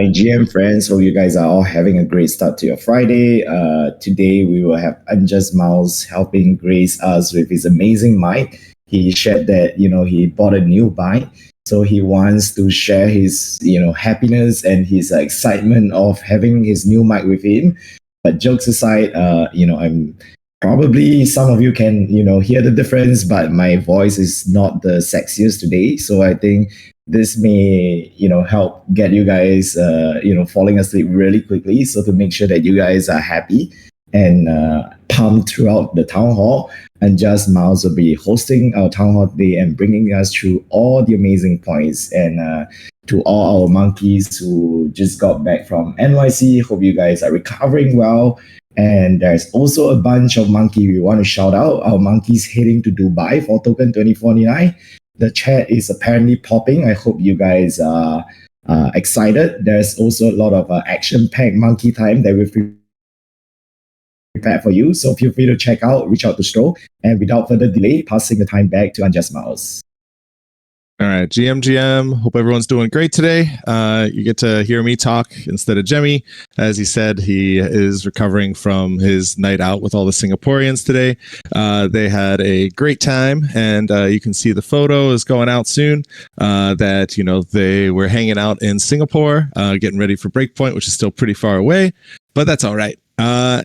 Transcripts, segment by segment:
GM friends. Hope you guys are all having a great start to your Friday. Today we will have Unjust Mouse helping grace us with his amazing mic. He shared that he bought a new bike, so he wants to share his happiness and his excitement of having his new mic with him. But jokes aside, I'm probably some of you can hear the difference, but my voice is not the sexiest today. So I think this may help get you guys falling asleep really quickly. So to make sure that you guys are happy and pumped throughout the town hall, Unjust Mouse will be hosting our town hall today and bringing us through all the amazing points. And to all our monkeys who just got back from NYC, hope you guys are recovering well. And there's also a bunch of monkey we want to shout out. Our monkeys heading to Dubai for token 2049. The chat is apparently popping. I hope you guys are excited. There's also a lot of action-packed monkey time that we've prepared for you. So feel free to check out, reach out to Stro. And without further delay, passing the time back to Unjust Mouse. All right, GM. Hope everyone's doing great today. You get to hear me talk instead of Jemmy. As he said, he is recovering from his night out with all the Singaporeans today. They had a great time, and you can see the photo is going out soon. That they were hanging out in Singapore, getting ready for Breakpoint, which is still pretty far away, but that's all right.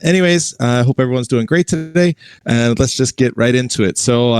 Anyways, I hope everyone's doing great today, and let's just get right into it. So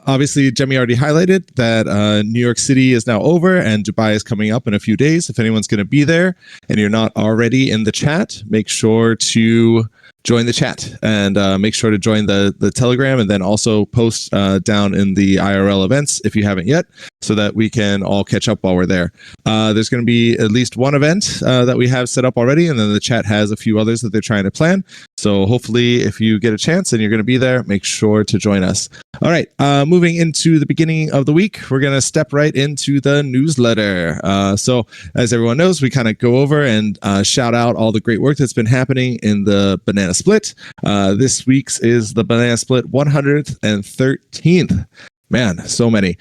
obviously, Jemmy already highlighted that New York City is now over and Dubai is coming up in a few days. If anyone's going to be there and you're not already in the chat, make sure to join the chat and make sure to join the Telegram, and then also post down in the IRL events if you haven't yet, so that we can all catch up while we're there. There's going to be at least one event that we have set up already, and then the chat has a few others that they're trying to plan. So hopefully if you get a chance and you're going to be there, make sure to join us. All right, moving into the beginning of the week, we're going to step right into the newsletter. So as everyone knows, we kind of go over and shout out all the great work that's been happening in the Banana Split. This week's is the Banana Split 113th. Man, so many.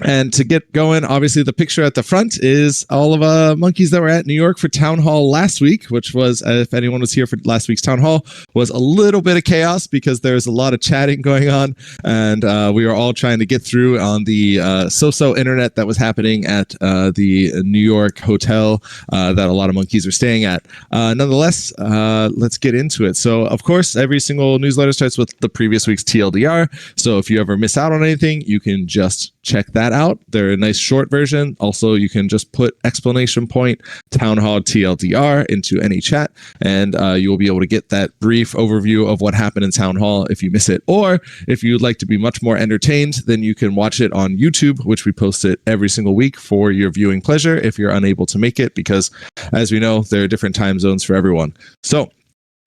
And to get going, obviously the picture at the front is all of monkeys that were at New York for Town Hall last week, which was, if anyone was here for last week's Town Hall, was a little bit of chaos because there's a lot of chatting going on, and we were all trying to get through on the so-so internet that was happening at the New York hotel that a lot of monkeys are staying at. Nonetheless, let's get into it. So, of course, every single newsletter starts with the previous week's TLDR. So if you ever miss out on anything, you can just check that out. They're a nice short version. Also, you can just put exclamation point Town Hall TLDR into any chat, and you will be able to get that brief overview of what happened in Town Hall if you miss it. Or if you'd like to be much more entertained, then you can watch it on YouTube, which we post it every single week for your viewing pleasure if you're unable to make it, because as we know, there are different time zones for everyone. So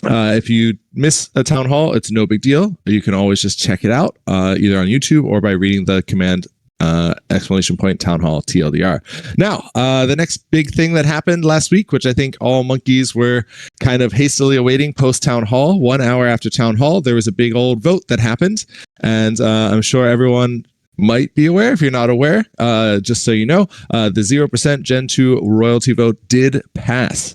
if you miss a town hall, it's no big deal. You can always just check it out either on YouTube or by reading the command exclamation point Town Hall TLDR. Now, the next big thing that happened last week, which I think all monkeys were kind of hastily awaiting post Town Hall, 1 hour after Town Hall, there was a big old vote that happened. And I'm sure everyone might be aware. If you're not aware, just so you know, the 0% Gen 2 royalty vote did pass.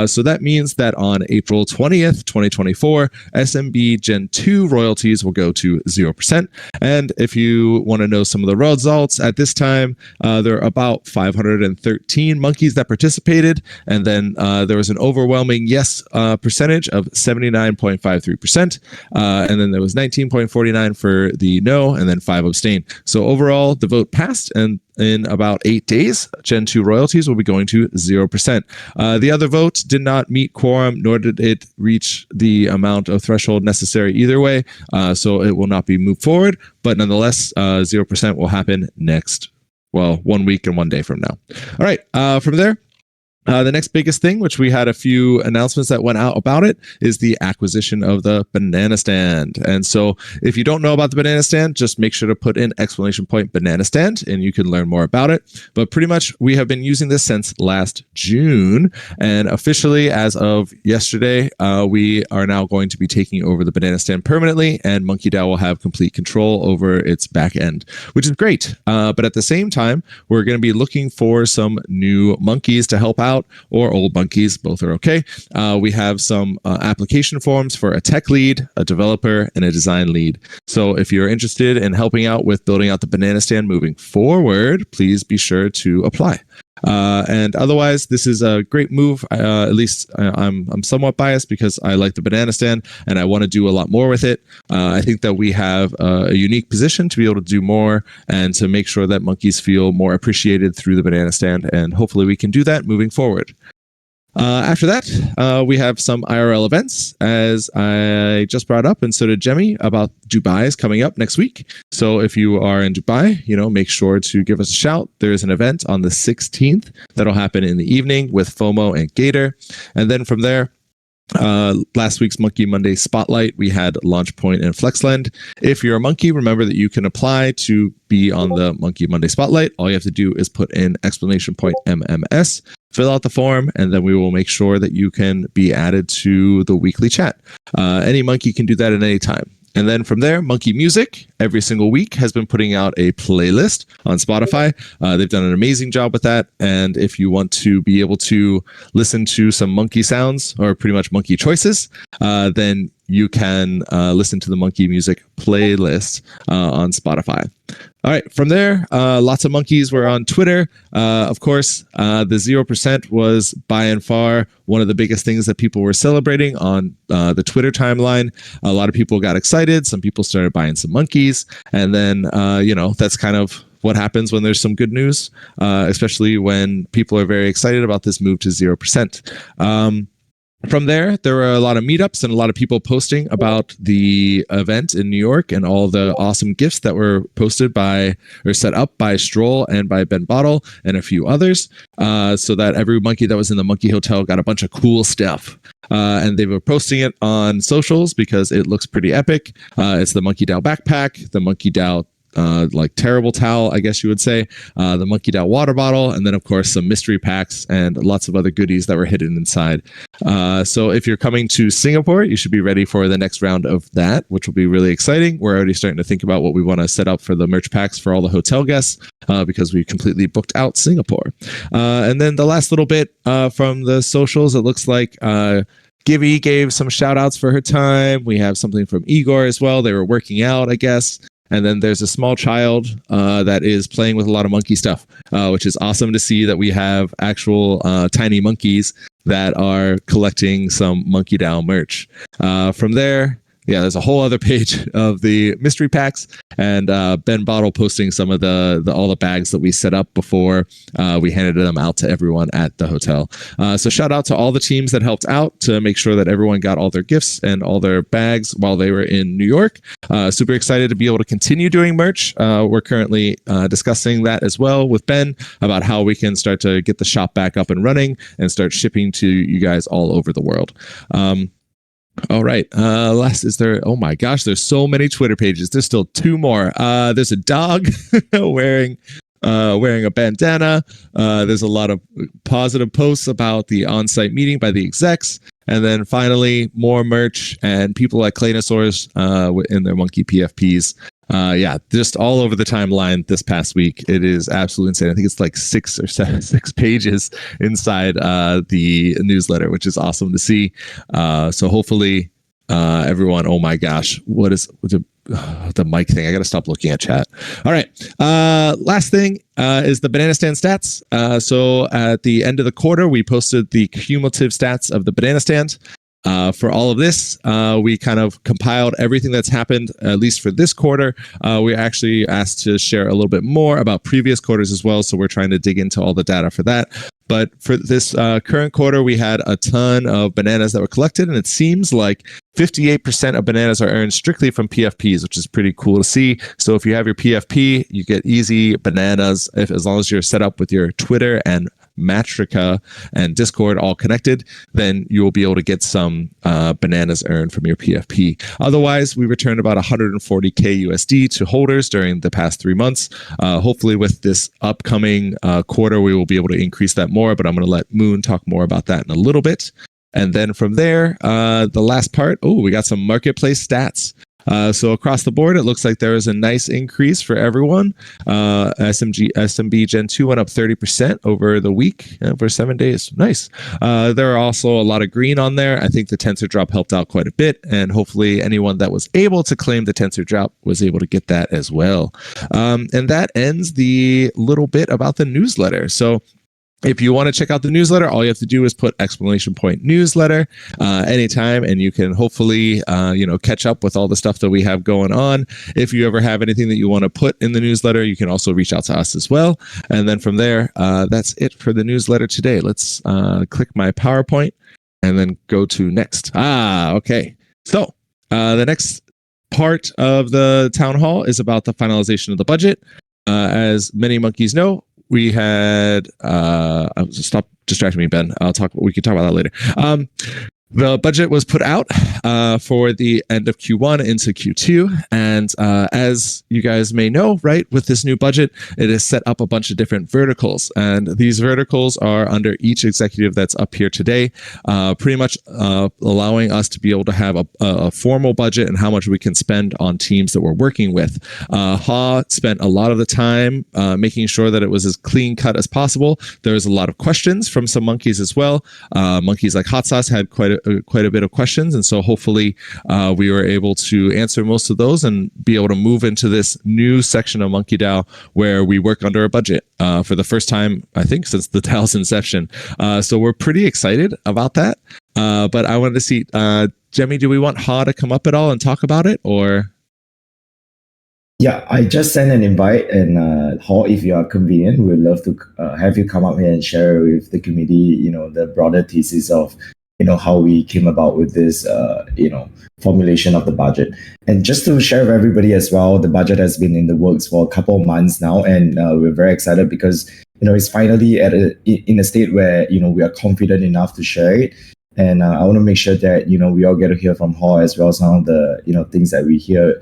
So that means that on April 20th, 2024, SMB Gen 2 royalties will go to 0%. And if you want to know some of the results at this time, there are about 513 monkeys that participated. And then there was an overwhelming yes percentage of 79.53%. And then there was 19.49 for the no, and then 5 abstain. So overall, the vote passed, and in about 8 days, Gen 2 royalties will be going to 0%. The other vote did not meet quorum, nor did it reach the amount of threshold necessary either way, so it will not be moved forward, but nonetheless, 0% will happen next, 1 week and 1 day from now. All right, from there, the next biggest thing, which we had a few announcements that went out about it, is the acquisition of the banana stand. And so if you don't know about the banana stand, just make sure to put in exclamation point banana stand and you can learn more about it. But pretty much we have been using this since last June, and officially as of yesterday, we are now going to be taking over the banana stand permanently, and MonkeDAO will have complete control over its back end, which is great. But at the same time, we're going to be looking for some new monkeys to help out out, or old monkeys, both are okay. We have some application forms for a tech lead, a developer, and a design lead. So if you're interested in helping out with building out the banana stand moving forward, please be sure to apply. And otherwise, this is a great move. At least I'm somewhat biased because I like the banana stand and I want to do a lot more with it. I think that we have a unique position to be able to do more and to make sure that monkeys feel more appreciated through the banana stand. And hopefully we can do that moving forward. After that, we have some IRL events, as I just brought up, and so did Jemmy, about Dubai is coming up next week. So if you are in Dubai, make sure to give us a shout. There is an event on the 16th that'll happen in the evening with FOMO and Gator. And then from there, last week's Monkey Monday Spotlight, we had Launch Point and Flexland. If you're a monkey, remember that you can apply to be on the Monkey Monday Spotlight. All you have to do is put in exclamation point MMS, fill out the form, and then we will make sure that you can be added to the weekly chat. Any monkey can do that at any time. And then from there, Monkey Music, every single week, has been putting out a playlist on Spotify. They've done an amazing job with that. And if you want to be able to listen to some monkey sounds, or pretty much monkey choices, then you can listen to the Monkey Music playlist on Spotify. All right, from there, lots of monkeys were on Twitter. Of course, the 0% was by and far one of the biggest things that people were celebrating on the Twitter timeline. A lot of people got excited. Some people started buying some monkeys. And then, that's kind of what happens when there's some good news, especially when people are very excited about this move to 0%. From there were a lot of meetups and a lot of people posting about the event in New York and all the awesome gifts that were posted by or set up by Stroll and by Ben Bottle and a few others, so that every monkey that was in the Monkey Hotel got a bunch of cool stuff. And they were posting it on socials because it looks pretty epic. It's the MonkeDAO backpack, the MonkeDAO terrible towel, I guess you would say, the MonkeDAO water bottle, and then of course some mystery packs and lots of other goodies that were hidden inside. So if you're coming to Singapore, you should be ready for the next round of that, which will be really exciting. We're already starting to think about what we want to set up for the merch packs for all the hotel guests, because we completely booked out Singapore. And then the last little bit from the socials, it looks like Gibby gave some shout outs for her time. We have something from Igor as well. They were working out, I guess. And then there's a small child that is playing with a lot of monkey stuff, which is awesome to see that we have actual tiny monkeys that are collecting some MonkeDAO merch. From there, there's a whole other page of the mystery packs, and Ben Bottle posting some of all the bags that we set up before we handed them out to everyone at the hotel. So shout out to all the teams that helped out to make sure that everyone got all their gifts and all their bags while they were in New York. Super excited to be able to continue doing merch. We're currently discussing that as well with Ben about how we can start to get the shop back up and running and start shipping to you guys all over the world. All right. Oh my gosh, there's so many Twitter pages. There's still two more. There's a dog wearing a bandana. There's a lot of positive posts about the on-site meeting by the execs. And then finally, more merch and people like Claynosaurus in their monkey PFPs. Just all over the timeline this past week. It is absolutely insane. I think it's like 6 pages inside the newsletter, which is awesome to see. So hopefully everyone, oh my gosh, what's the mic thing? I got to stop looking at chat. All right. Last thing is the banana stand stats. So at the end of the quarter, we posted the cumulative stats of the banana stand. For all of this, we kind of compiled everything that's happened, at least for this quarter. We actually asked to share a little bit more about previous quarters as well, so we're trying to dig into all the data for that. But for this current quarter, we had a ton of bananas that were collected, and it seems like 58% of bananas are earned strictly from PFPs, which is pretty cool to see. So if you have your PFP, you get easy bananas as long as you're set up with your Twitter and Matrica and Discord all connected, then you will be able to get some bananas earned from your PFP. Otherwise, we returned about 140k USD to holders during the past 3 months. Hopefully with this upcoming quarter, we will be able to increase that more, but I'm going to let Moon talk more about that in a little bit. And then from there, the last part, we got some marketplace stats. So across the board, it looks like there is a nice increase for everyone. SMB Gen 2 went up 30% over the week, for 7 days. Nice. There are also a lot of green on there. I think the Tensor drop helped out quite a bit, and hopefully anyone that was able to claim the Tensor drop was able to get that as well. And that ends the little bit about the newsletter. So if you want to check out the newsletter, all you have to do is put !newsletter anytime, and you can hopefully catch up with all the stuff that we have going on. If you ever have anything that you want to put in the newsletter, you can also reach out to us as well. And then from there, that's it for the newsletter today. Let's click my PowerPoint and then go to next. Okay. So the next part of the town hall is about the finalization of the budget. As many monkeys know, we had stop distracting me, Ben. We can talk about that later. The budget was put out for the end of Q1 into Q2. And as you guys may know, right, with this new budget, it has set up a bunch of different verticals. And these verticals are under each executive that's up here today, pretty much allowing us to be able to have a formal budget and how much we can spend on teams that we're working with. Ha spent a lot of the time making sure that it was as clean cut as possible. There was a lot of questions from some monkeys as well. Monkeys like Hot Sauce had quite a bit of questions, and so hopefully we were able to answer most of those and be able to move into this new section of MonkeDAO where we work under a budget for the first time, I think, since the DAO's inception. So we're pretty excited about that. But I wanted to see, Jemmy, do we want Ha to come up at all and talk about it, or? Yeah, I just sent an invite, and Hall, if you are convenient, we'd love to have you come up here and share with the committee, the broader thesis of, how we came about with this, formulation of the budget. And just to share with everybody as well, the budget has been in the works for a couple of months now, and we're very excited because, it's finally in a state where, we are confident enough to share it. And I want to make sure that, we all get to hear from Hall as well, some of the, things that we hear,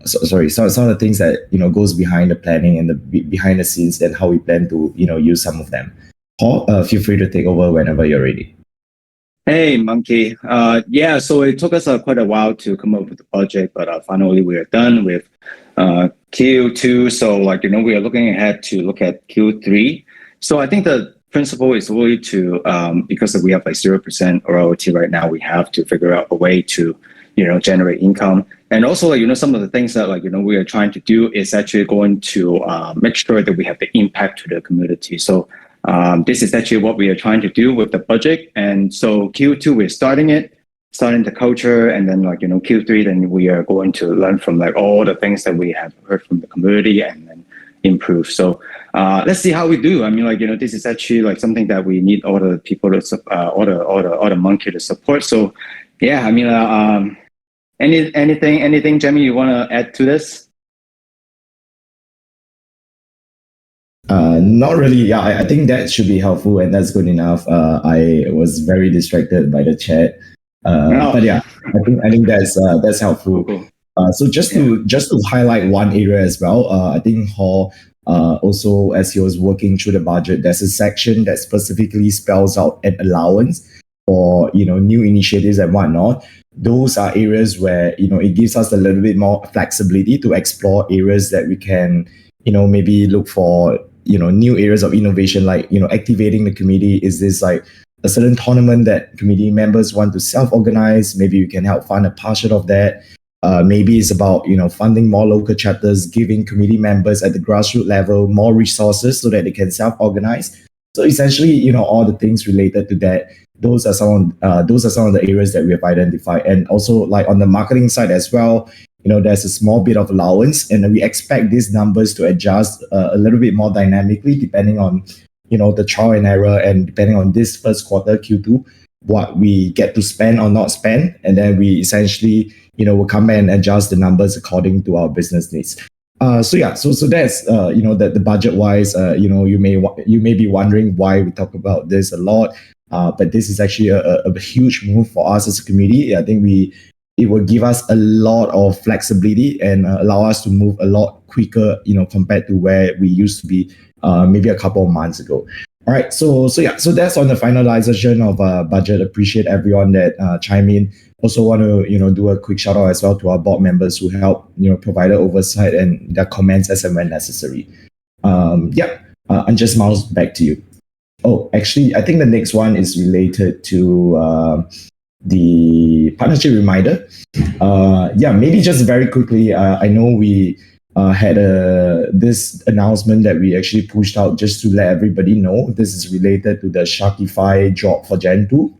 some of the things that, goes behind the planning and the behind the scenes and how we plan to, use some of them. Hall, feel free to take over whenever you're ready. Hey, Monkey. So it took us quite a while to come up with the budget, but finally we are done with Q2. So, we are looking ahead to look at Q3. So I think the principle is really to, because we have 0% royalty right now, we have to figure out a way to, generate income. And also, some of the things that, we are trying to do is actually going to make sure that we have the impact to the community. So this is actually what we are trying to do with the budget. And so Q2, we're starting the culture, and then Q3, then we are going to learn from all the things that we have heard from the community and then improve. So let's see how we do. I mean, this is actually something that we need all the people to all the monkey to support. So yeah, I mean, anything, Jamie, you want to add to this? Not really. Yeah, I think that should be helpful, and that's good enough. I was very distracted by the chat, but yeah, I think that's helpful. So just to highlight one area as well, I think Hall also, as he was working through the budget, there's a section that specifically spells out an allowance for new initiatives and whatnot. Those are areas where it gives us a little bit more flexibility to explore areas that we can maybe look for new areas of innovation, like activating the committee. Is this like a certain tournament that committee members want to self-organize? Maybe we can help fund a portion of that. Maybe it's about funding more local chapters, giving committee members at the grassroots level more resources so that they can self-organize. So essentially, all the things related to that. Those are some of the areas that we have identified. And also, on the marketing side as well, there's a small bit of allowance, and we expect these numbers to adjust a little bit more dynamically depending on the trial and error, and depending on this first quarter Q2, what we get to spend or not spend, and then we essentially will come back and adjust the numbers according to our business needs. So that's the budget wise. You may be wondering why we talk about this a lot, but this is actually a huge move for us as a community. I think it will give us a lot of flexibility and allow us to move a lot quicker, compared to where we used to be maybe a couple of months ago. All right, so that's on the finalization of budget. Appreciate everyone that chime in. Also want to do a quick shout out as well to our board members who help provide oversight and their comments as and when necessary. And just mouse back to you. Oh, actually, I think the next one is related to the partnership reminder. Maybe just very quickly. I know we had this announcement that we actually pushed out just to let everybody know. This is related to the Sharkify drop for Gen 2.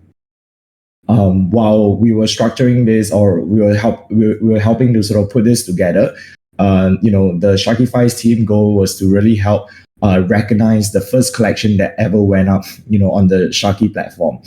While we were structuring this, or we were helping to sort of put this together, the Sharkify's team goal was to really help recognize the first collection that ever went up, on the Sharky platform.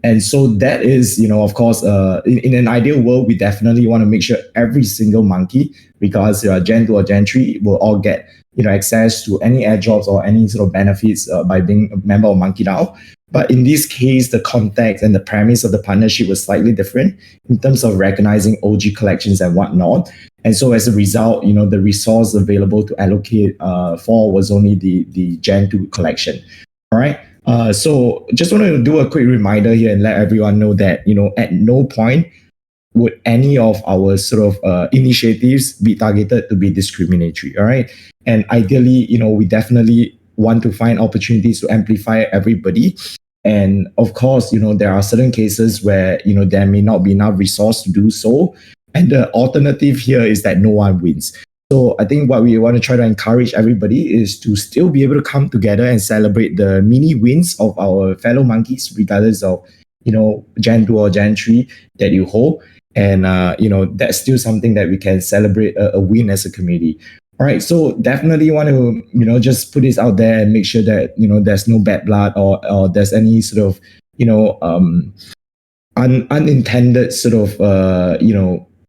And so that is, of course, in an ideal world, we definitely want to make sure every single monkey, because Gen 2 or Gen 3, will all get access to any airdrops or any sort of benefits by being a member of MonkeDAO. But in this case, the context and the premise of the partnership was slightly different in terms of recognizing OG collections and whatnot. And so as a result, the resource available to allocate for was only the Gen 2 collection. All right. So just want to do a quick reminder here and let everyone know that, at no point would any of our sort of initiatives be targeted to be discriminatory. All right. And ideally, we definitely want to find opportunities to amplify everybody. And of course, there are certain cases where, there may not be enough resource to do so. And the alternative here is that no one wins. So I think what we want to try to encourage everybody is to still be able to come together and celebrate the mini wins of our fellow monkeys, regardless of, Gen 2 or Gen 3 that you hold. And, that's still something that we can celebrate a win as a community. All right. So definitely want to, just put this out there and make sure that, there's no bad blood or there's any sort of, unintended sort of,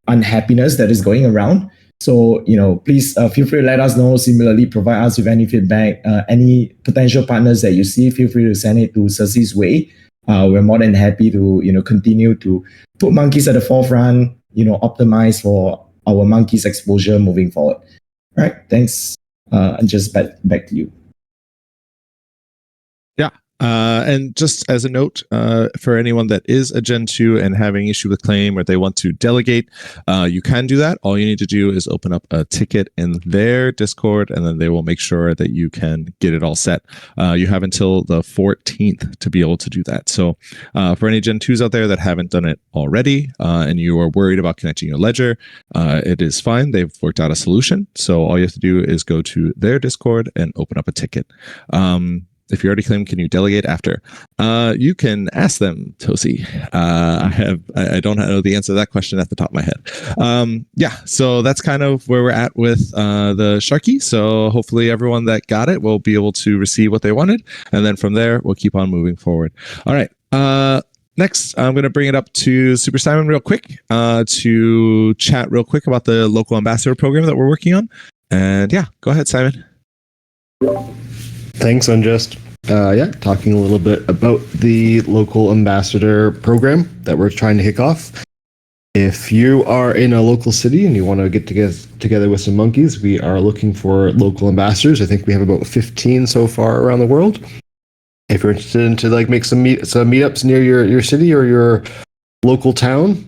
unhappiness that is going around. So, please feel free to let us know. Similarly, provide us with any feedback, any potential partners that you see, feel free to send it to Ceci's way. We're more than happy to, continue to put monkeys at the forefront, optimize for our monkeys exposure moving forward. All right. Thanks. And just back to you. Yeah. And just as a note, for anyone that is a Gen 2 and having issue with claim or they want to delegate, you can do that. All you need to do is open up a ticket in their Discord, and then they will make sure that you can get it all set. You have until the 14th to be able to do that. So for any Gen 2s out there that haven't done it already, and you are worried about connecting your ledger, it is fine. They've worked out a solution. So all you have to do is go to their Discord and open up a ticket. If you already claim, can you delegate after? You can ask them, Tosi. I don't know the answer to that question at the top of my head. So that's kind of where we're at with the Sharky. So hopefully everyone that got it will be able to receive what they wanted. And then from there, we'll keep on moving forward. All right. Next, I'm going to bring it up to Super Simon real quick to chat real quick about the local ambassador program that we're working on. And yeah, go ahead, Simon. Thanks, Unjust. Talking a little bit about the local ambassador program that we're trying to kick off. If you are in a local city and you want to get together with some monkeys, we are looking for local ambassadors. I think we have about 15 so far around the world. If you're interested in to make some meetups near your city or your local town,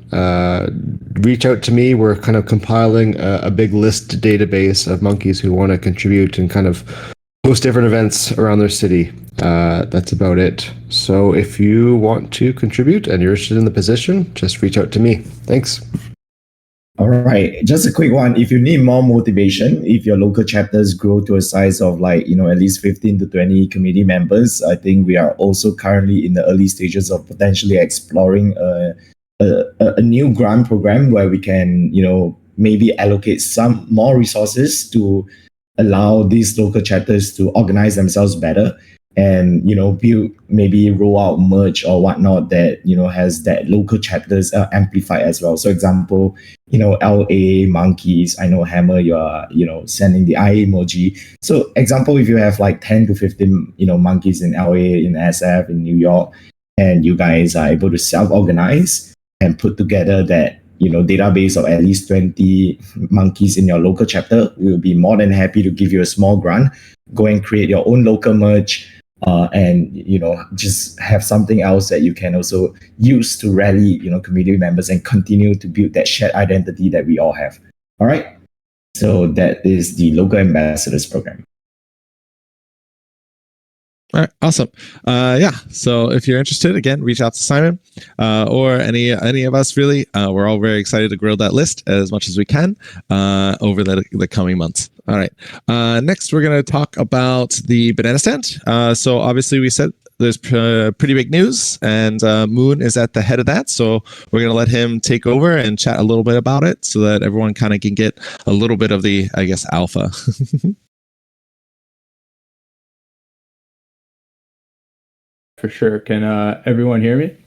reach out to me. We're kind of compiling a big list database of monkeys who want to contribute and kind of host different events around their city. That's about it. So if you want to contribute and you're interested in the position, just reach out to me. Thanks. All right. Just a quick one. If you need more motivation, if your local chapters grow to a size of at least 15 to 20 committee members, I think we are also currently in the early stages of potentially exploring a new grant program where we can, maybe allocate some more resources to allow these local chapters to organize themselves better and, maybe roll out merch or whatnot that, has that local chapters amplify as well. So example, LA monkeys, I know Hammer, you are, sending the eye emoji. So example, if you have 10 to 15, monkeys in LA, in SF, in New York, and you guys are able to self-organize and put together that, database of at least 20 monkeys in your local chapter, we will be more than happy to give you a small grant. Go and create your own local merch, and just have something else that you can also use to rally community members and continue to build that shared identity that we all have. All right, so that is the local ambassadors program. All right, awesome. Yeah, so if you're interested, again, reach out to Simon or any of us. Really, we're all very excited to grow that list as much as we can over the coming months. All right. Next, we're going to talk about the banana stand. So obviously, we said there's pretty big news, and Moon is at the head of that. So we're going to let him take over and chat a little bit about it, so that everyone kind of can get a little bit of the, I guess, alpha. For sure. Can everyone hear me?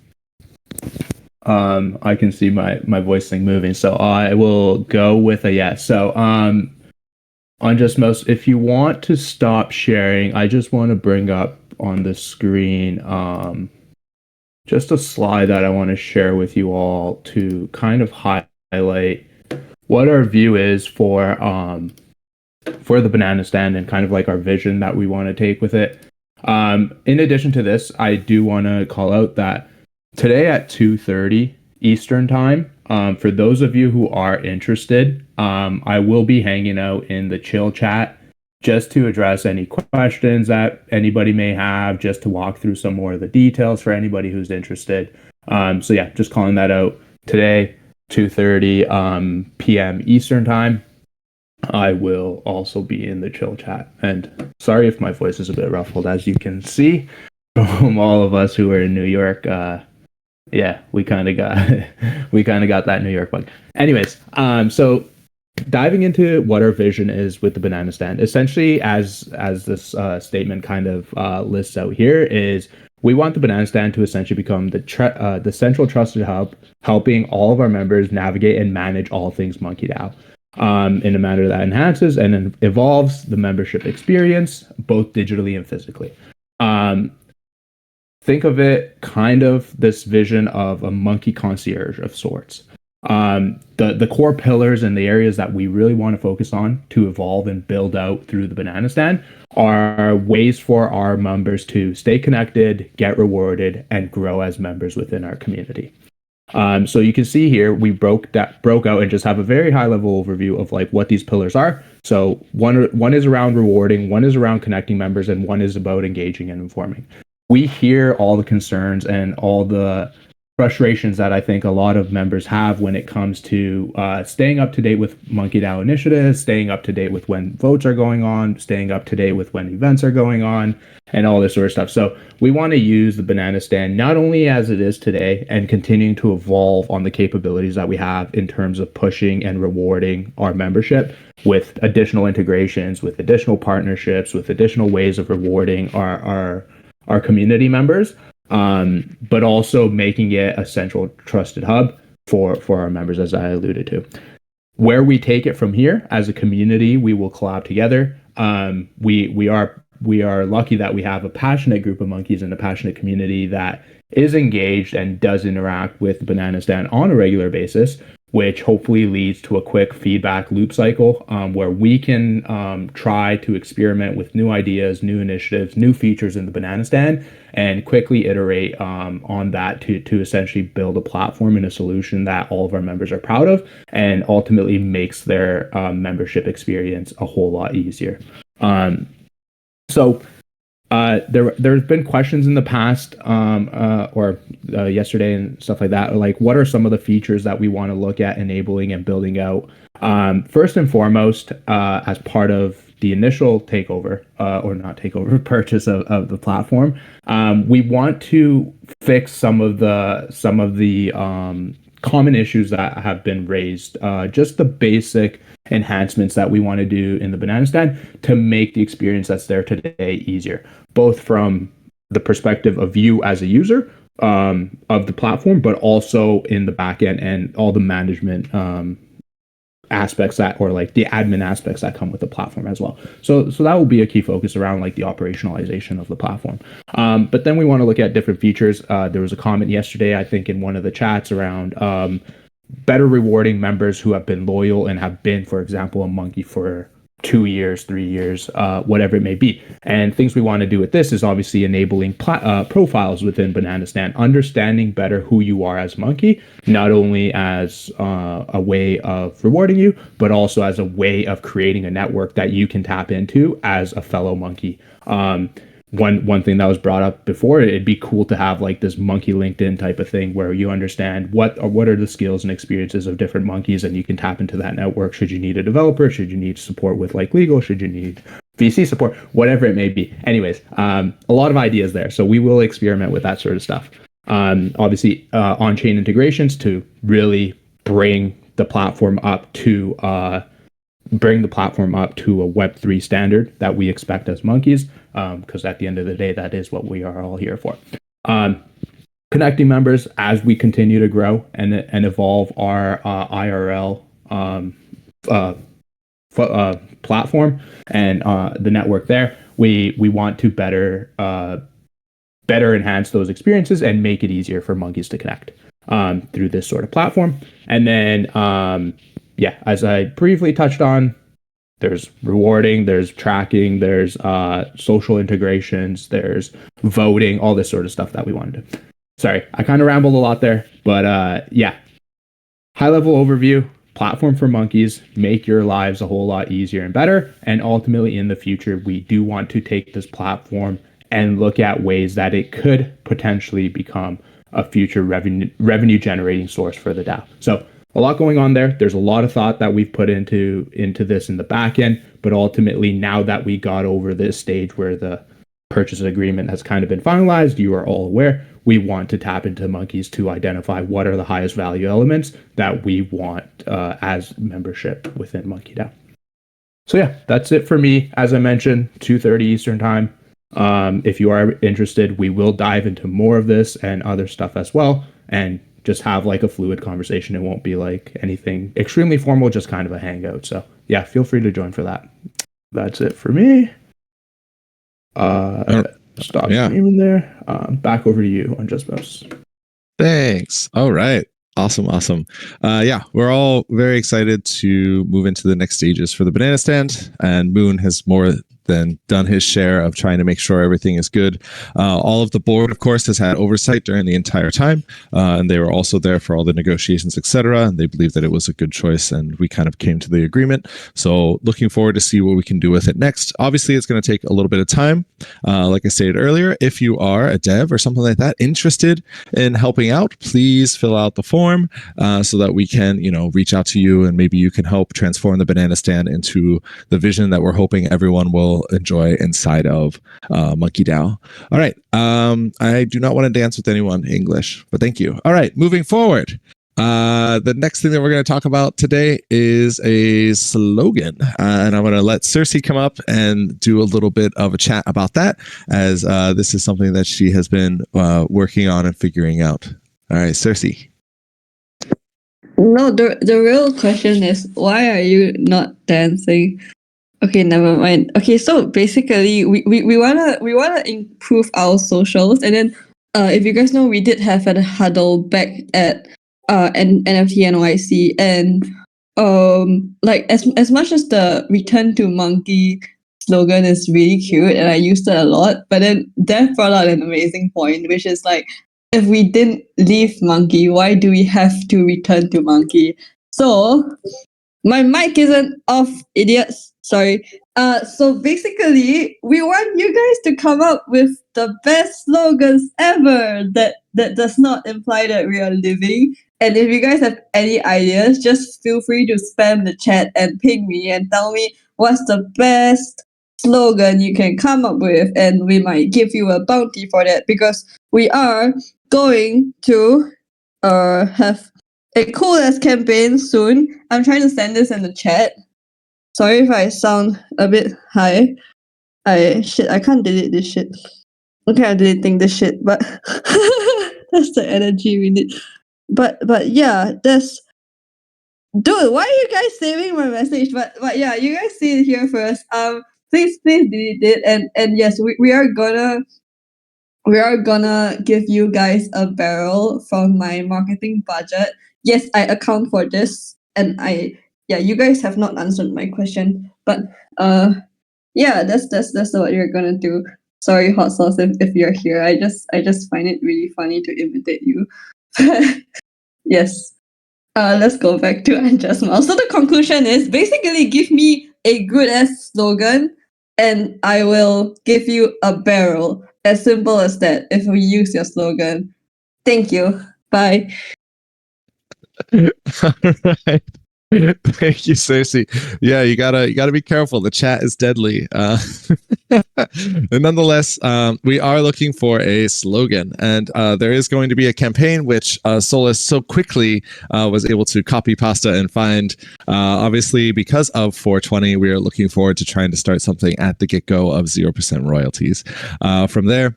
I can see my voice thing moving, so I will go with a yes. So on just most, if you want to stop sharing, I just want to bring up on the screen just a slide that I want to share with you all to kind of highlight what our view is for the banana stand and kind of like our vision that we want to take with it. In addition to this, I do want to call out that today at 2:30 Eastern time, for those of you who are interested, I will be hanging out in the chill chat just to address any questions that anybody may have, just to walk through some more of the details for anybody who's interested. So yeah, just calling that out today, 2:30 p.m. Eastern time. I will also be in the chill chat. And sorry if my voice is a bit ruffled, as you can see from all of us who are in New York. Yeah, we kind of got that New York bug. Anyways, so diving into what our vision is with the banana stand, essentially, as this statement kind of lists out here, is we want the banana stand to essentially become the central trusted hub, helping all of our members navigate and manage all things MonkeDAO. In a manner that enhances and evolves the membership experience, both digitally and physically. Think of it kind of this vision of a monkey concierge of sorts. The core pillars and the areas that we really want to focus on to evolve and build out through the banana stand are ways for our members to stay connected, get rewarded, and grow as members within our community. So you can see here, we broke out and just have a very high level overview of like what these pillars are. So one is around rewarding, one is around connecting members, and one is about engaging and informing. We hear all the concerns and all the frustrations that I think a lot of members have when it comes to staying up to date with MonkeDAO initiatives, staying up to date with when votes are going on, staying up to date with when events are going on, and all this sort of stuff. So we want to use the banana stand not only as it is today and continuing to evolve on the capabilities that we have in terms of pushing and rewarding our membership with additional integrations, with additional partnerships, with additional ways of rewarding our community members, but also making it a central trusted hub for our members, as I alluded to. Where we take it from here as a community, we will collab together. We are lucky that we have a passionate group of monkeys and a passionate community that is engaged and does interact with the banana stand on a regular basis, which hopefully leads to a quick feedback loop cycle where we can try to experiment with new ideas, new initiatives, new features in the banana stand, and quickly iterate on that to essentially build a platform and a solution that all of our members are proud of and ultimately makes their membership experience a whole lot easier. So there's been questions in the past or yesterday and stuff like that, like what are some of the features that we want to look at enabling and building out? First and foremost, as part of the initial takeover or not takeover purchase of the platform, we want to fix some of the common issues that have been raised, just the basic enhancements that we want to do in the banana stand to make the experience that's there today easier, both from the perspective of you as a user of the platform, but also in the back end and all the management aspects that, or like the admin aspects that come with the platform as well. So that will be a key focus around like the operationalization of the platform. But then we want to look at different features. There was a comment yesterday, I think, in one of the chats around better rewarding members who have been loyal and have been, for example, a monkey for 2 years, 3 years, whatever it may be. And things we want to do with this is obviously enabling profiles within Banana Stand, understanding better who you are as Monkey, not only as a way of rewarding you, but also as a way of creating a network that you can tap into as a fellow Monkey. One thing that was brought up before, it'd be cool to have like this Monkey LinkedIn type of thing where you understand what are the skills and experiences of different monkeys, and you can tap into that network should you need a developer, should you need support with like legal, should you need VC support, whatever it may be. Anyways, a lot of ideas there. So we will experiment with that sort of stuff. Obviously, on-chain integrations to really bring the platform up to a Web3 standard that we expect as monkeys, because at the end of the day, that is what we are all here for. Connecting members as we continue to grow and evolve our IRL platform and the network there, we want to better enhance those experiences and make it easier for monkeys to connect through this sort of platform. And then as I briefly touched on, there's rewarding, there's tracking, there's social integrations, there's voting, all this sort of stuff that we wanted to. Sorry, I kind of rambled a lot there, but high level overview, platform for monkeys, make your lives a whole lot easier and better. And ultimately in the future, we do want to take this platform and look at ways that it could potentially become a future revenue generating source for the DAO. So a lot going on there. There's a lot of thought that we've put into this in the back end, but ultimately now that we got over this stage where the purchase agreement has kind of been finalized, you are all aware, we want to tap into monkeys to identify what are the highest value elements that we want as membership within MonkeDAO. So yeah, that's it for me. As I mentioned, 2:30 Eastern time. If you are interested, we will dive into more of this and other stuff as well, and just have like a fluid conversation. It won't be like anything extremely formal, just kind of a hangout. So yeah, feel free to join for that. That's it for me. Stop streaming there. Back over to you on Just Mouse. Thanks. All right. Awesome. We're all very excited to move into the next stages for the Banana Stand, and Moon has more than done his share of trying to make sure everything is good. All of the board, of course, has had oversight during the entire time, and they were also there for all the negotiations, etc. And they believed that it was a good choice, and we kind of came to the agreement. So looking forward to see what we can do with it next. Obviously, it's going to take a little bit of time. Like I stated earlier, if you are a dev or something like that interested in helping out, please fill out the form so that we can, reach out to you, and maybe you can help transform the Banana Stand into the vision that we're hoping everyone will enjoy inside of MonkeDAO. All right. I do not want to dance with anyone English, but thank you. All right. Moving forward. The next thing that we're going to talk about today is a slogan. And I'm going to let Cersei come up and do a little bit of a chat about that, as this is something that she has been working on and figuring out. All right, Cersei. No, the real question is, why are you not dancing? Okay, never mind. Okay, so basically we wanna improve our socials, and then if you guys know, we did have a huddle back at NFT NYC, and like as much as the return to monkey slogan is really cute and I used it a lot, but then Dev brought out an amazing point, which is like, if we didn't leave monkey, why do we have to return to monkey? So my mic isn't off, idiots. Sorry. So basically, we want you guys to come up with the best slogans ever that does not imply that we are living. And if you guys have any ideas, just feel free to spam the chat and ping me and tell me what's the best slogan you can come up with, and we might give you a bounty for that, because we are going to have a cool ass campaign soon. I'm trying to send this in the chat. Sorry if I sound a bit high. I can't delete this shit. Okay, I'm deleting this shit, but that's the energy we need. But yeah, that's, dude, why are you guys saving my message? But yeah, you guys see it here first. Please delete it, and yes, we are gonna give you guys a barrel from my marketing budget. Yes, I account for this, and I yeah, you guys have not answered my question, but yeah, that's what you're gonna do. Sorry, hot sauce, if you're here. I just find it really funny to imitate you. Yes. Let's go back to Unjust Mouse. So the conclusion is basically give me a good ass slogan and I will give you a barrel. As simple as that if we use your slogan. Thank you. Bye. All right. Thank you, Cersei. Yeah, you gotta be careful. The chat is deadly. And nonetheless, we are looking for a slogan, and there is going to be a campaign which Solus so quickly was able to copy pasta and find. Obviously, because of 420, we are looking forward to trying to start something at the get-go of 0% royalties. From there,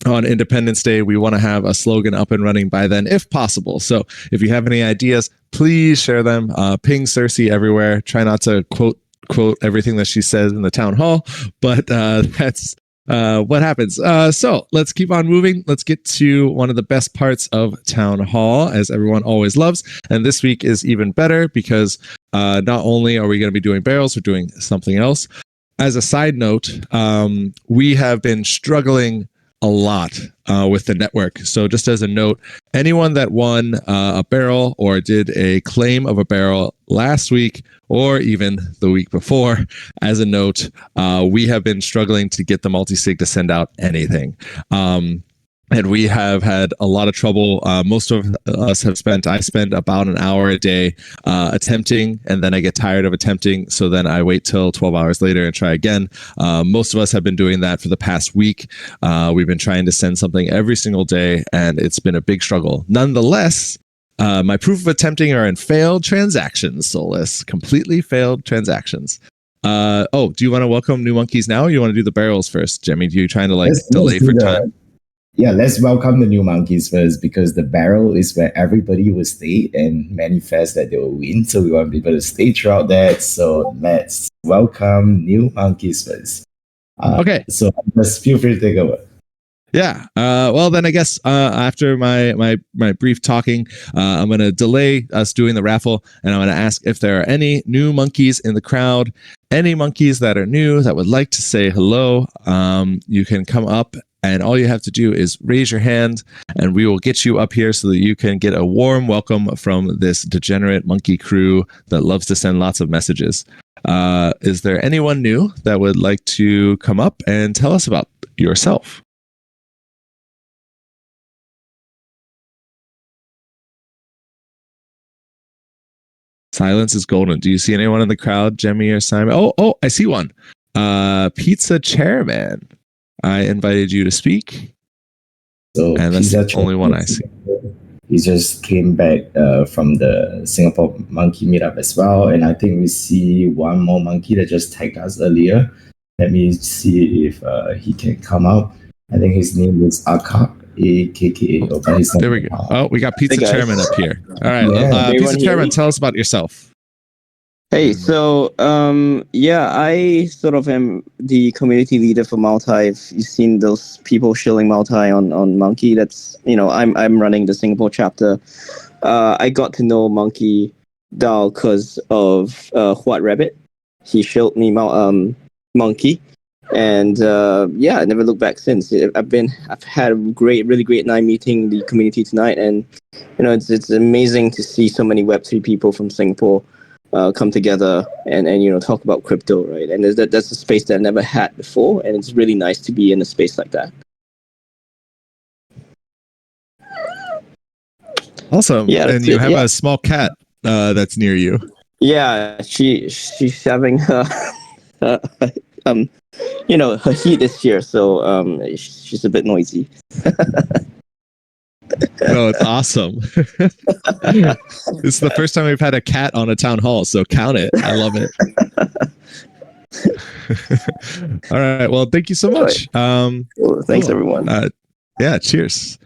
on Independence Day, we want to have a slogan up and running by then, if possible. So if you have any ideas, please share them. Ping Cersei everywhere. Try not to quote everything that she says in the town hall, but that's what happens. So let's keep on moving. Let's get to one of the best parts of town hall, as everyone always loves. And this week is even better because not only are we going to be doing barrels, we're doing something else. As a side note, we have been struggling a lot with the network. So just as a note, anyone that won a barrel or did a claim of a barrel last week or even the week before, as a note, we have been struggling to get the multi-sig to send out anything. And we have had a lot of trouble. Most of us have I spend about an hour a day attempting, and then I get tired of attempting. So then I wait till 12 hours later and try again. Most of us have been doing that for the past week. We've been trying to send something every single day, and it's been a big struggle. Nonetheless, my proof of attempting are in failed transactions, Solus. Completely failed transactions. Do you want to welcome new monkeys now, or you want to do the barrels first, Jimmy? Do you trying to delay for time? Yeah, let's welcome the new monkeys first because the barrel is where everybody will stay and manifest that they will win. So we want people to stay throughout that. So let's welcome new monkeys first. Okay. So just feel free to take over. Yeah. Well, then I guess after my brief talking, I'm going to delay us doing the raffle, and I'm going to ask if there are any new monkeys in the crowd. Any monkeys that are new that would like to say hello, you can come up. And all you have to do is raise your hand, and we will get you up here so that you can get a warm welcome from this degenerate monkey crew that loves to send lots of messages. Is there anyone new that would like to come up and tell us about yourself? Silence is golden. Do you see anyone in the crowd, Jemmy or Simon? Oh, I see one. Pizza Chairman. I invited you to speak. So and that's the only one I see. He just came back from the Singapore Monkey Meetup as well. And I think we see one more monkey that just tagged us earlier. Let me see if he can come up. I think his name is Akak, AKKA. There we go. Oh, we got Pizza Chairman up here. All right. Yeah. Pizza Chairman, tell us about yourself. Hey, so I sort of am the community leader for Multi. If you've seen those people shilling Multi on Monkey, that's I'm running the Singapore chapter. I got to know MonkeDAO because of White Rabbit. He shilled me Monkey, and I never looked back since. I've had a really great night meeting the community tonight, and it's amazing to see so many Web3 people from Singapore come together and talk about crypto, right? And that's a space that I never had before, and it's really nice to be in a space like that. Awesome. Yeah, and you have a small cat that's near you. Yeah, she's having her heat is here, so she's a bit noisy. No, it's awesome. It's the first time we've had a cat on a town hall, so count it. I love it. All right. Well, thank you so much. Thanks, everyone. Yeah, cheers.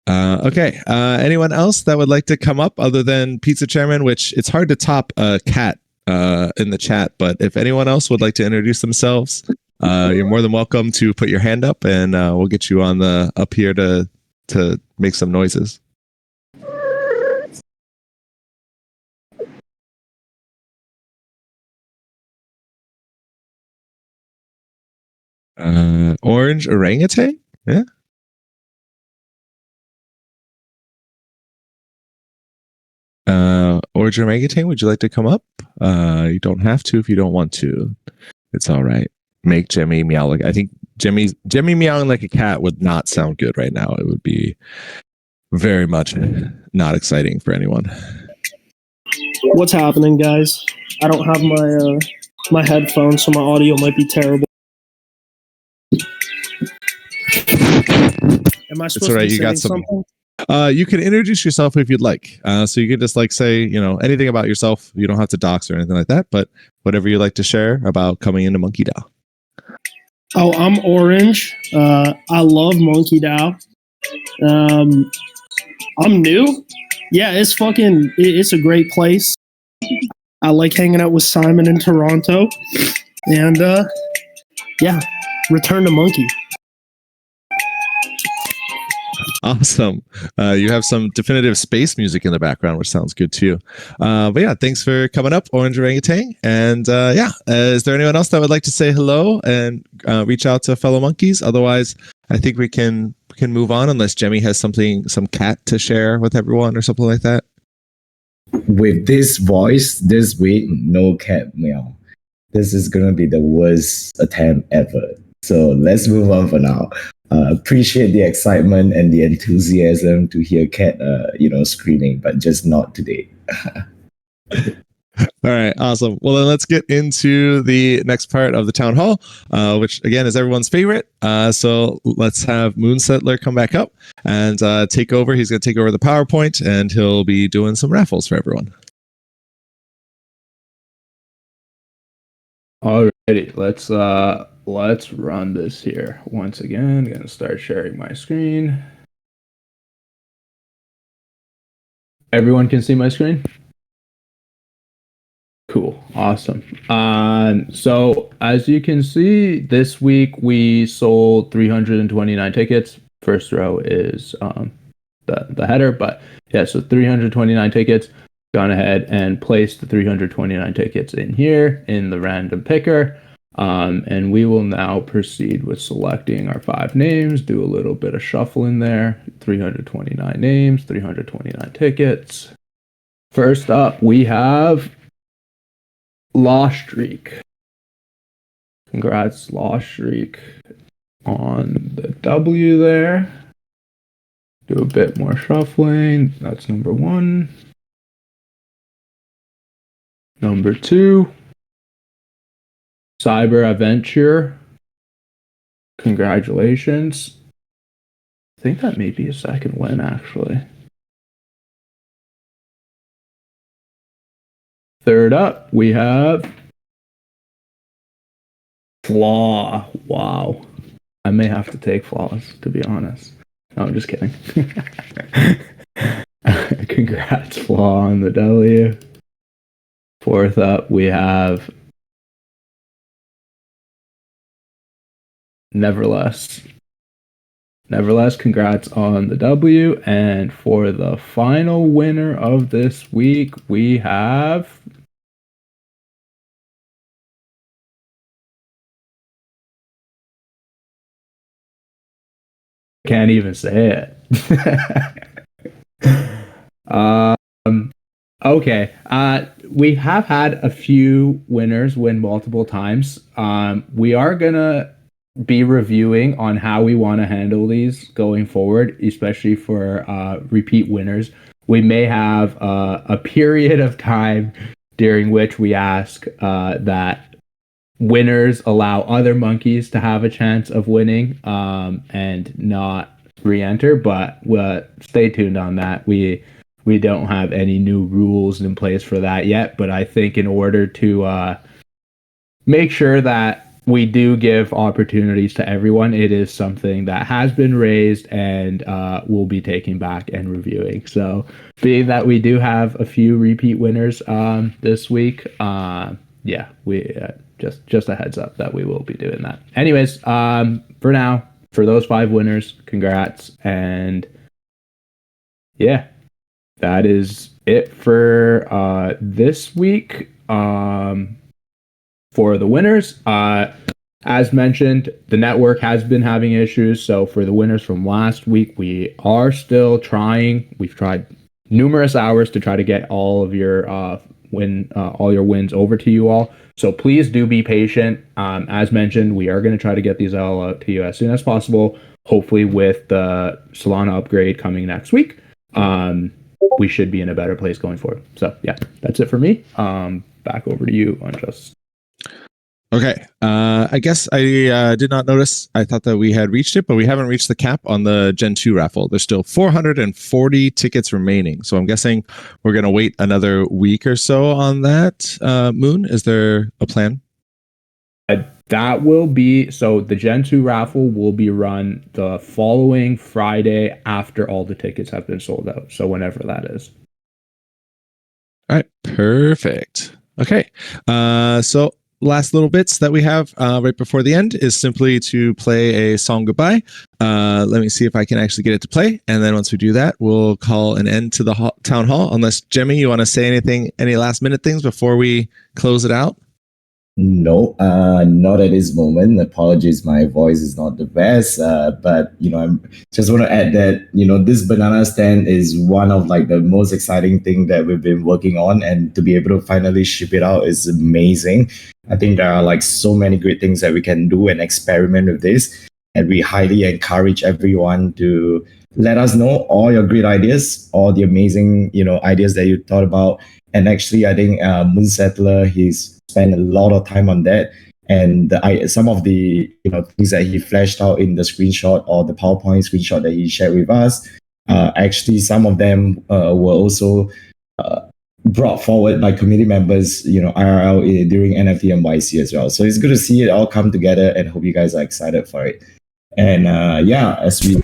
Okay. Anyone else that would like to come up other than Pizza Chairman, which it's hard to top a cat in the chat, but if anyone else would like to introduce themselves, you're more than welcome to put your hand up, and we'll get you on up here to make some noises. Orange orangutan? Yeah. Orange orangutan, would you like to come up? You don't have to if you don't want to. It's all right. Make Jemmy meow like I think Jemmy meowing like a cat would not sound good right now. It would be very much not exciting for anyone. What's happening, guys? I don't have my headphones, so my audio might be terrible. Am I supposed all right, to be you got saying some- something? You can introduce yourself if you'd like. So you could just like say, anything about yourself. You don't have to dox or anything like that, but whatever you'd like to share about coming into MonkeDAO. Oh, I'm Orange. I love MonkeDAO. I'm new. Yeah, it's a great place. I like hanging out with Simon in Toronto. And yeah, return to Monkey. Awesome. You have some definitive space music in the background, which sounds good too. But yeah, thanks for coming up, Orange Orangutan. And is there anyone else that would like to say hello and reach out to fellow monkeys? Otherwise, I think we can move on unless Jemmy has some cat to share with everyone or something like that. With this voice, this week, no cat meow. This is gonna be the worst attempt ever. So let's move on for now. Appreciate the excitement and the enthusiasm to hear cat, screaming, but just not today. All right, awesome. Well, then let's get into the next part of the town hall, which again is everyone's favorite. So let's have Moon Settler come back up and take over. He's going to take over the PowerPoint, and he'll be doing some raffles for everyone. Alrighty, let's run this here. Once again, gonna start sharing my screen. Everyone can see my screen? Cool, awesome. So as you can see, this week we sold 329 tickets. First row is the header, but yeah, so 329 tickets. Gone ahead and placed the 329 tickets in here in the random picker. And we will now proceed with selecting our 5 names, do a little bit of shuffling there. 329 names, 329 tickets. First up, we have Lost Streak. Congrats, Lost Streak, on the W there. Do a bit more shuffling. That's number 1. Number 2, Cyber Adventure. Congratulations. I think that may be a second win, actually. Third up, we have Flaw. Wow. I may have to take Flaws, to be honest. No, I'm just kidding. Congrats, Flaw, on the W. Fourth up, we have Neverless. Nevertheless, congrats on the W. And for the final winner of this week, we have can't even say it. Okay. We have had a few winners win multiple times. We are gonna be reviewing on how we want to handle these going forward, especially for repeat winners. We may have a period of time during which we ask that winners allow other monkeys to have a chance of winning and not re-enter, but stay tuned on that. We don't have any new rules in place for that yet, but I think in order to make sure that we do give opportunities to everyone, it is something that has been raised and we'll be taking back and reviewing. So being that we do have a few repeat winners this week, we just a heads up that we will be doing that. Anyways, for now, for those 5 winners, congrats. And yeah, that is it for this week for the winners. As mentioned, the network has been having issues. So for the winners from last week, we are still trying. We've tried numerous hours to try to get all of your all your wins over to you all. So please do be patient. As mentioned, we are going to try to get these all out to you as soon as possible. Hopefully, with the Solana upgrade coming next week, we should be in a better place going forward. So yeah, that's it for me. Back over to you, Unjust. Okay. I guess I did not notice. I thought that we had reached it, but we haven't reached the cap on the Gen 2 raffle. There's still 440 tickets remaining. So I'm guessing we're going to wait another week or so on that. Moon, is there a plan? That will be, so the Gen 2 raffle will be run the following Friday after all the tickets have been sold out. So whenever that is. All right. Perfect. Okay. So last little bits that we have right before the end is simply to play a song goodbye. Let me see if I can actually get it to play. And then once we do that, we'll call an end to the town hall. Unless, Jemmy, you want to say anything, any last minute things before we close it out? No, not at this moment. Apologies, my voice is not the best. But I'm just want to add that this banana stand is one of like the most exciting thing that we've been working on, and to be able to finally ship it out is amazing. I think there are like so many great things that we can do and experiment with this, and we highly encourage everyone to let us know all your great ideas, all the amazing ideas that you thought about. And actually, I think Moon Settler, he's spent a lot of time on that, and some of the things that he flashed out in the screenshot or the PowerPoint screenshot that he shared with us, actually some of them were also brought forward by community members, IRL during NFT NYC as well. So it's good to see it all come together, and hope you guys are excited for it. And as we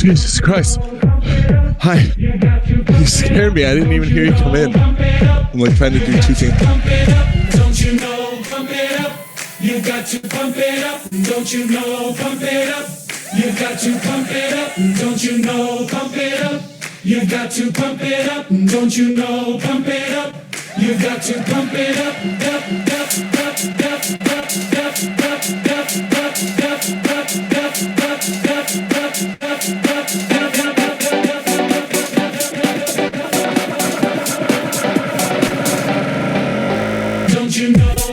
Jesus Christ. Hi. You scared me. I didn't even hear you come in. I'm like trying to do two things. Don't you know, pump it up. You got to pump it up. Don't you know, pump it up. You got to pump it up. Don't you know, pump it up. You got to pump it up. Don't you know, pump it up. You got to pump it up. Don't you know?